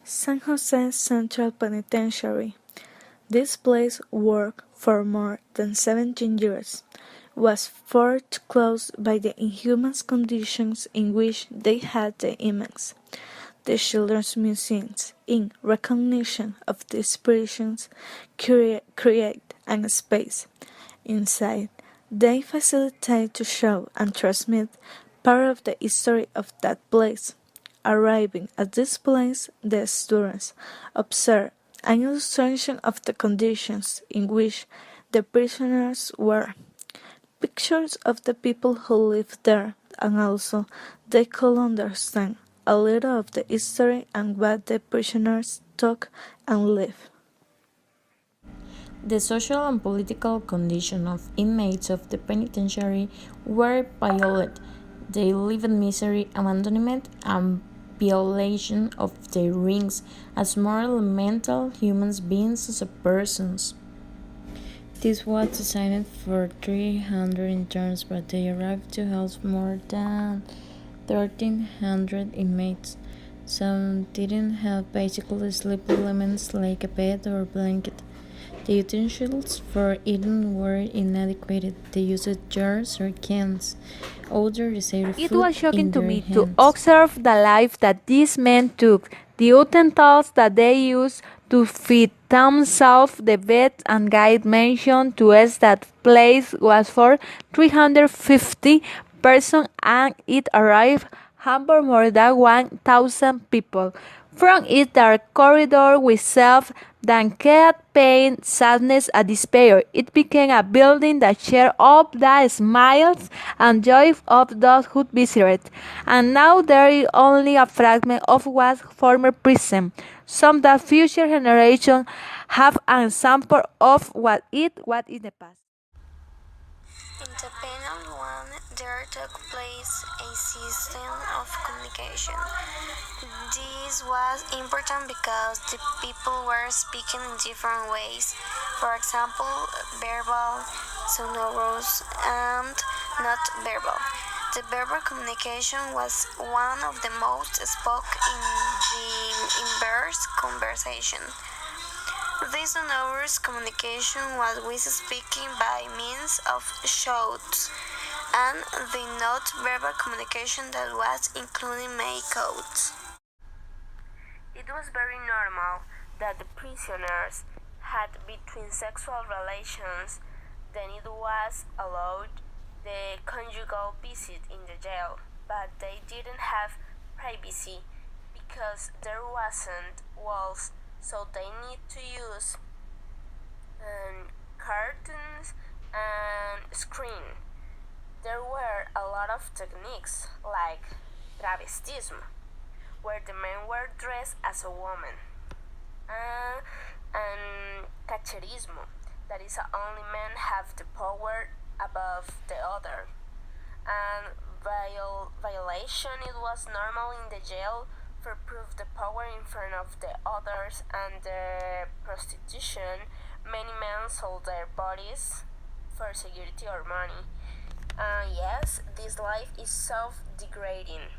San Jose Central Penitentiary. This place worked for more than 17 years, was forced to close by the inhuman conditions in which they had the inmates. The Children's Museums, in recognition of these prisons, create a space. Inside, they facilitate to show and transmit part of the history of that place. Arriving at this place, the students observe an illustration of the conditions in which the prisoners were, pictures of the people who lived there, and also they could understand a little of the history and what the prisoners took and lived. The social and political condition of inmates of the penitentiary were violent. They lived in misery, abandonment, and violation of their rights as moral and mental human beings as persons. This was designed for 300 interns, but they arrived to house more than 1,300 inmates. Some didn't have basic sleep elements like a bed or blanket. The utensils for eating were inadequate. They used jars or cans. Others received It food was shocking in to their me hands. to observe the life that these men took, the utensils that they used to feed themselves, the beds and guide mentioned to us that place was for 350 persons and it arrived hampered more than 1,000 people. From its dark corridor we saw blanket, pain, sadness, and despair. It became a building that shared all the smiles and joy of those who visited. And now there is only a fragment of what former prison. Some that future generations have an example of what it was in the past. In the penal one, there took place a system of communication. This was important because the people were speaking in different ways. For example, verbal, sonorous, and not verbal. The verbal communication was one of the most spoken in the inverse conversation. This sonorous communication was with speaking by means of shouts, and the not-verbal communication that was including make codes. It was very normal that the prisoners had between sexual relations, then it was allowed the conjugal visit in the jail, but they didn't have privacy because there wasn't walls, so they need to use curtains and screen. There were a lot of techniques like travestism, where the men were dressed as a woman, and cacherismo, that is only men have the power above the other, and violation. It was normal in the jail for prove the power in front of the others, and the prostitution. Many men sold their bodies for security or money. Yes, this life is self-degrading.